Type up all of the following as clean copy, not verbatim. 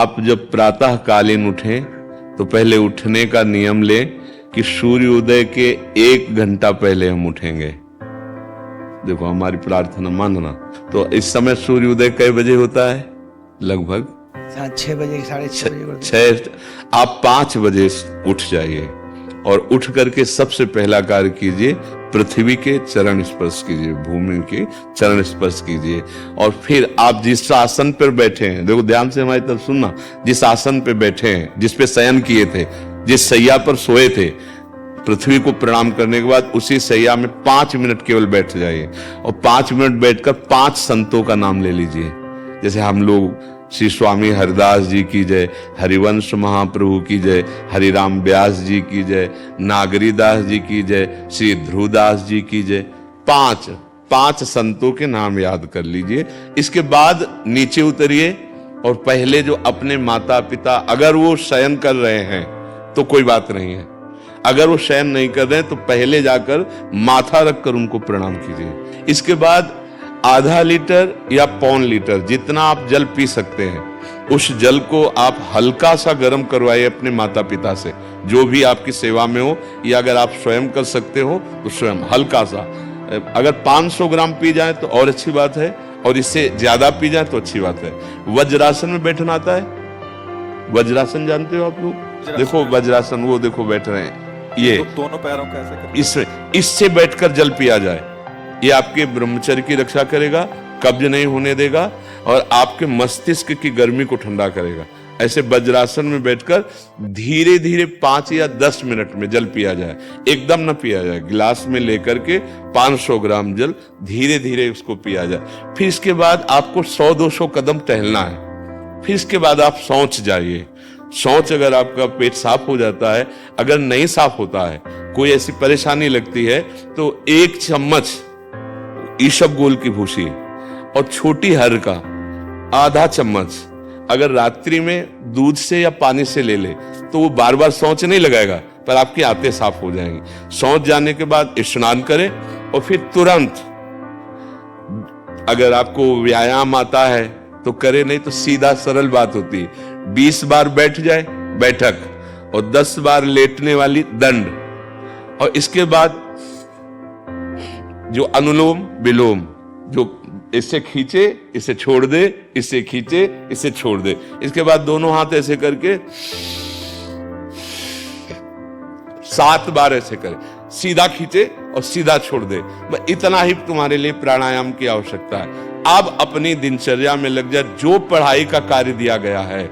आप जब प्रातः कालीन उठें तो पहले उठने का नियम लें कि सूर्योदय के 1 घंटा पहले हम उठेंगे। देखो हमारी प्रार्थना मानना। तो इस समय सूर्योदय कई बजे होता है? लगभग 6 बजे 6:30 बजे। 6। आप 5 बजे उठ जाइए और उठ करके सबसे पहला कार्य कीजिए, पृथ्वी के चरण स्पर्श कीजिए, भूमि के चरण स्पर्श कीजिए। और फिर आप जिस आसन पर बैठे हैं, देखो ध्यान से हमारी तरफ सुनना, जिस आसन पे बैठे हैं, जिस पे शयन किए थे, जिस सैया पर सोए थे, पृथ्वी को प्रणाम करने के बाद उसी सैया में 5 मिनट केवल बैठ जाइए और 5 मिनट बैठकर 5 संतों का नाम ले लीजिए। जैसे हम लोग श्री स्वामी हरिदास जी की जय, हरिवंश महाप्रभु की जय, हरिराम व्यास जी की जय, नागरीदास जी की जय, श्री ध्रुवदास जी की जय। 5 संतों के नाम याद कर लीजिए। इसके बाद नीचे उतरिए और पहले जो अपने माता पिता, अगर वो शयन कर रहे हैं तो कोई बात नहीं है, अगर वो शयन नहीं कर रहे हैं तो पहले जाकर माथा रखकर उनको प्रणाम कीजिए। इसके बाद आधा लीटर या 1.25 लीटर जितना आप जल पी सकते हैं, उस जल को आप हल्का सा गर्म करवाइए अपने माता पिता से, जो भी आपकी सेवा में हो, या अगर आप स्वयं कर सकते हो तो स्वयं हल्का सा। अगर 500 ग्राम पी जाए तो और अच्छी बात है, और इससे ज्यादा पी जाए तो अच्छी बात है। वज्रासन में बैठना आता है? वज्रासन जानते हो आप लोग? देखो वज्रासन, वो देखो बैठ रहे हैं, ये दोनों पैरों का ऐसे इससे बैठकर जल पिया जाए। ये आपके ब्रह्मचर्य की रक्षा करेगा, कब्ज नहीं होने देगा और आपके मस्तिष्क की गर्मी को ठंडा करेगा। ऐसे वज्रासन में बैठकर धीरे धीरे 5 या 10 मिनट में जल पिया जाए, एकदम न पिया जाए। गिलास में लेकर के 500 ग्राम जल धीरे धीरे उसको पिया जाए। फिर इसके बाद आपको 100-200 कदम टहलना है। फिर इसके बाद आप शौच जाइए। शौच अगर आपका पेट साफ हो जाता है, अगर नहीं साफ होता है, कोई ऐसी परेशानी लगती है, तो 1 चम्मच ईसबगोल की भूसी और छोटी हर का आधा चम्मच अगर रात्रि में दूध से या पानी से ले ले तो वो बार बार शौच नहीं लगाएगा, पर आपकी आंतें साफ हो जाएंगी। शौच जाने के बाद स्नान करें और फिर तुरंत, अगर आपको व्यायाम आता है तो करे, नहीं तो सीधा सरल बात होती है, 20 बार बैठ जाए बैठक और 10 बार लेटने वाली दंड। और इसके बाद जो अनुलोम विलोम, जो इससे खींचे इसे छोड़ दे, इससे खींचे इसे छोड़ दे, इसके बाद दोनों हाथ ऐसे करके 7 बार ऐसे करे, सीधा खींचे और सीधा छोड़ दे। इतना ही तुम्हारे लिए प्राणायाम की आवश्यकता है। अब अपनी दिनचर्या में लग जा। जो पढ़ाई का कार्य दिया गया है,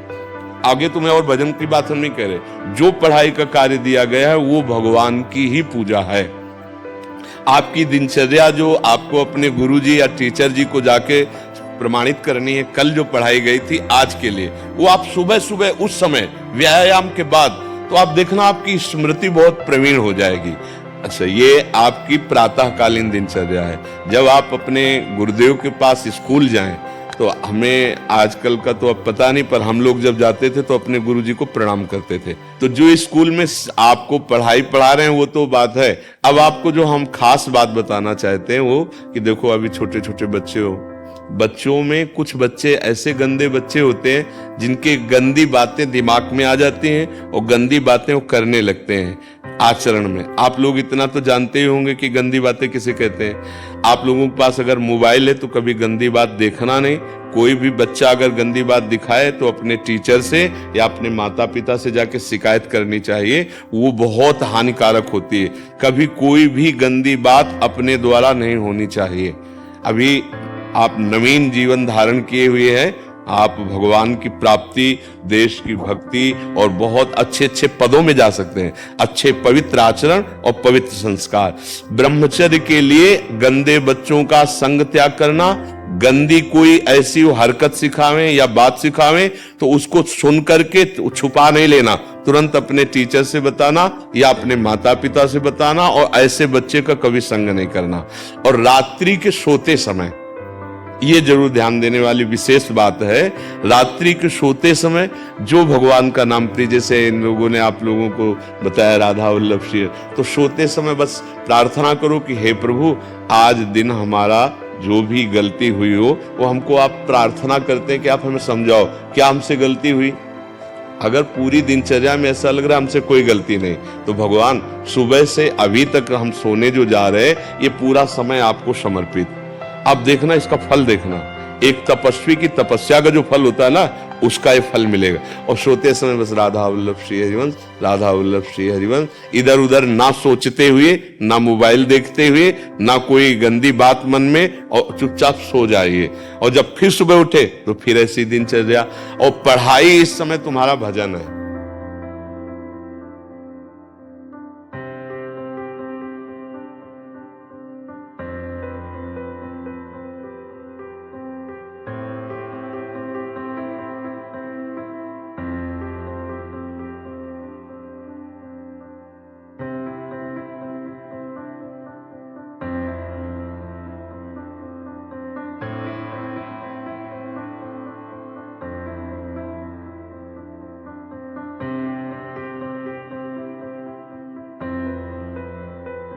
आगे तुम्हें और भजन की बात हम नहीं कह रहे, जो पढ़ाई का कार्य दिया गया है वो भगवान की ही पूजा है। आपकी दिनचर्या जो आपको अपने गुरुजी या टीचर जी को जाके प्रमाणित करनी है, कल जो पढ़ाई गई थी आज के लिए, वो आप सुबह सुबह उस समय व्यायाम के बाद, तो आप देखना आपकी स्मृति बहुत प्रवीण हो जाएगी। अच्छा, ये आपकी प्रातःकालीन दिनचर्या है। जब आप अपने गुरुदेव के पास स्कूल जाएं, तो हमें आजकल का तो अब पता नहीं, पर हम लोग जब जाते थे तो अपने गुरुजी को प्रणाम करते थे। तो जो स्कूल में आपको पढ़ाई पढ़ा रहे हैं वो तो बात है, अब आपको जो हम खास बात बताना चाहते हैं वो कि देखो अभी छोटे छोटे बच्चे हो, बच्चों में कुछ बच्चे ऐसे गंदे बच्चे होते हैं जिनके गंदी बातें दिमाग में आ जाती हैं और गंदी बातें वो करने लगते हैं आचरण में। आप लोग इतना तो जानते ही होंगे कि गंदी बातें किसे कहते हैं। आप लोगों के पास अगर मोबाइल है तो कभी गंदी बात देखना नहीं। कोई भी बच्चा अगर गंदी बात दिखाए तो अपने टीचर से या अपने माता पिता से जाके शिकायत करनी चाहिए, वो बहुत हानिकारक होती है। कभी कोई भी गंदी बात अपने द्वारा नहीं होनी चाहिए। अभी आप नवीन जीवन धारण किए हुए हैं, आप भगवान की प्राप्ति, देश की भक्ति और बहुत अच्छे अच्छे पदों में जा सकते हैं। अच्छे पवित्र आचरण और पवित्र संस्कार। ब्रह्मचर्य के लिए गंदे बच्चों का संग त्याग करना, गंदी कोई ऐसी हरकत सिखावे या बात सिखावे तो उसको सुन करके छुपा नहीं लेना, तुरंत अपने टीचर से बताना या अपने माता पिता से बताना, और ऐसे बच्चे का कभी संग नहीं करना। और रात्रि के सोते समय ये जरूर ध्यान देने वाली विशेष बात है, रात्रि के सोते समय जो भगवान का नाम प्रिय, जैसे इन लोगों ने आप लोगों को बताया राधा वल्लभ श्री, तो सोते समय बस प्रार्थना करो कि हे प्रभु आज दिन हमारा जो भी गलती हुई हो वो हमको आप प्रार्थना करते हैं कि आप हमें समझाओ क्या हमसे गलती हुई। अगर पूरी दिनचर्या में ऐसा लग रहा है हमसे कोई गलती नहीं, तो भगवान सुबह से अभी तक हम सोने जो जा रहे हैं ये पूरा समय आपको समर्पित। आप देखना इसका फल देखना, एक तपस्वी की तपस्या का जो फल होता है ना उसका ये फल मिलेगा। और सोते समय बस राधा वल्लभ श्री हरिवंश, राधा वल्लभ श्री हरिवंश, इधर उधर ना सोचते हुए, ना मोबाइल देखते हुए, ना कोई गंदी बात मन में, और चुपचाप सो जाइए। और जब फिर सुबह उठे तो फिर ऐसी दिनचर्या। और पढ़ाई इस समय तुम्हारा भजन है।